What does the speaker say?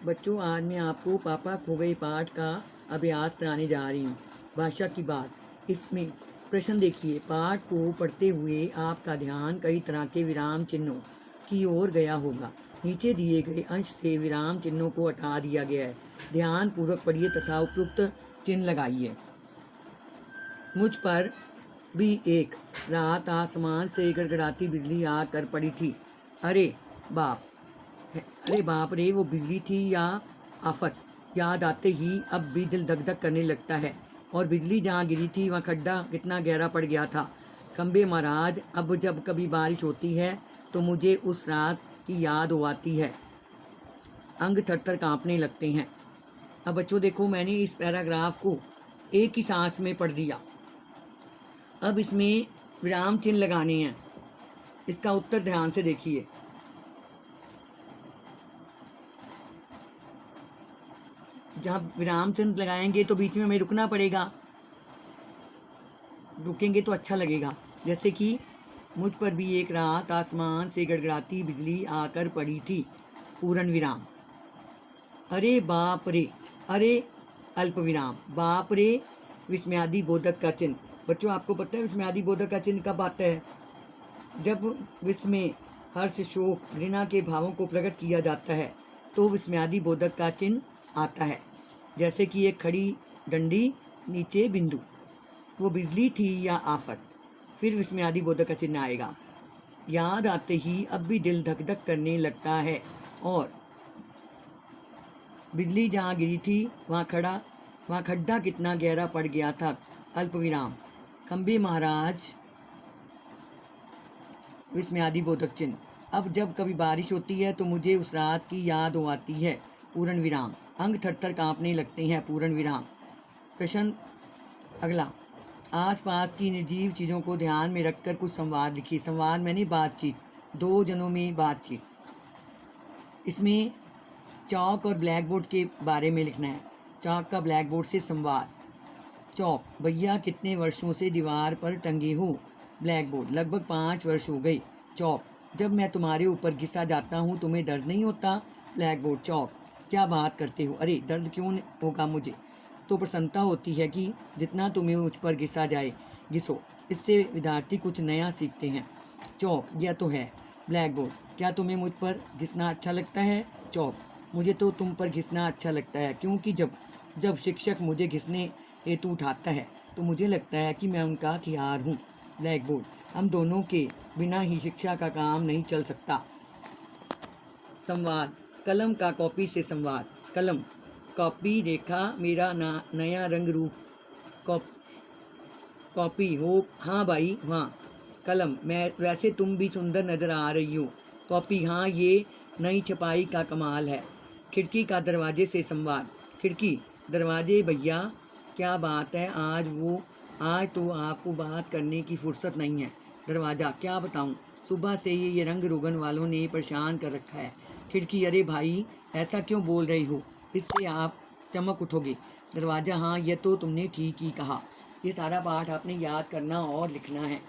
बच्चों, आज मैं आपको पापा खो गए पाठ का अभ्यास कराने जा रही हूँ। भाषा की बात। इसमें प्रश्न देखिए। पाठ को पढ़ते हुए आपका ध्यान कई तरह के विराम चिन्हों की ओर गया होगा। नीचे दिए गए अंश से विराम चिन्हों को हटा दिया गया है। ध्यान पूर्वक पढ़िए तथा उपयुक्त चिन्ह लगाइए। मुझ पर भी एक रात आसमान से गड़गड़ाती बिजली आकर पड़ी थी। अरे बाप अरे बाप रे, वो बिजली थी या आफत? याद आते ही अब भी दिल धक धक करने लगता है। और बिजली जहाँ गिरी थी वहाँ खड्डा कितना गहरा पड़ गया था। खंबे महाराज, अब जब कभी बारिश होती है तो मुझे उस रात की याद आती है। अंग थर थर काँपने लगते हैं। अब बच्चों देखो, मैंने इस पैराग्राफ को एक ही सांस में पढ़ दिया। अब इसमें विराम चिन्ह लगाने हैं। इसका उत्तर ध्यान से देखिए। जहाँ विराम चिन्ह लगाएंगे तो बीच में हमें रुकना पड़ेगा। रुकेंगे तो अच्छा लगेगा। जैसे कि मुझ पर भी एक रात आसमान से गड़गड़ाती बिजली आकर पड़ी थी, पूर्ण विराम। अरे बाप रे, अरे अल्प विराम, बाप रे विस्मयादि बोधक का चिन्ह। बच्चों, आपको पता है विस्मयादि बोधक का चिन्ह कब आता है? जब विस्मय, हर्ष, शोक, घृणा के भावों को प्रकट किया जाता है तो विस्मयादि बोधक का चिन्ह आता है। जैसे कि एक खड़ी डंडी, नीचे बिंदु। वो बिजली थी या आफत? फिर विस्मयादि बोधक का चिन्ह आएगा। याद आते ही अब भी दिल धक धक करने लगता है। और बिजली जहाँ गिरी थी वहाँ खड्डा कितना गहरा पड़ गया था। अल्प विराम। खंबे महाराज, विस्मयादि बोधक चिन्ह। अब जब कभी बारिश होती है तो मुझे उस रात की याद आती है, पूर्ण विराम। अंग थर थर काँपने लगते हैं, पूर्ण विराम। प्रश्न अगला। आसपास की निर्जीव चीज़ों को ध्यान में रखकर कुछ संवाद लिखिए। संवाद मैंने बातचीत, दो जनों में बातचीत। इसमें चौक और ब्लैक बोर्ड के बारे में लिखना है। चौक का ब्लैक बोर्ड से संवाद। चौक, भैया कितने वर्षों से दीवार पर टंगे हो? ब्लैक बोर्ड, लगभग 5 वर्ष हो गए। चौक, जब मैं तुम्हारे ऊपर घिसा जाता हूँ तुम्हें दर्द नहीं होता? ब्लैक बोर्ड, चौक, क्या बात करते हो? अरे दर्द क्यों होगा मुझे? तो प्रसन्नता होती है कि जितना तुम्हें मुझ पर घिसा जाए घिसो। इससे विद्यार्थी कुछ नया सीखते हैं। चौक, यह तो है। ब्लैक बोर्ड, क्या तुम्हें मुझ पर घिसना अच्छा लगता है? चौक, मुझे तो तुम पर घिसना अच्छा लगता है, क्योंकि जब शिक्षक मुझे घिसने हेतु उठाता है तो मुझे लगता है कि मैं उनका खियार हूँ। ब्लैक बोर्ड, हम दोनों के बिना ही शिक्षा का काम नहीं चल सकता। संवाद। कलम का कॉपी से संवाद। कलम, कॉपी, रेखा, मेरा नया रंग रूप। कॉपी हो, हाँ भाई हाँ। कलम, मैं वैसे तुम भी सुंदर नज़र आ रही हो। कॉपी, हाँ ये नई छपाई का कमाल है। खिड़की का दरवाजे से संवाद। खिड़की, दरवाजे भैया, क्या बात है आज तो आपको बात करने की फुर्सत नहीं है। दरवाज़ा, क्या बताऊँ, सुबह से ये रंग रोगन वालों ने परेशान कर रखा है। खिड़की, अरे भाई ऐसा क्यों बोल रही हो, इससे आप चमक उठोगे। दरवाज़ा, हाँ यह तो तुमने ठीक ही कहा। ये सारा पाठ आपने याद करना और लिखना है।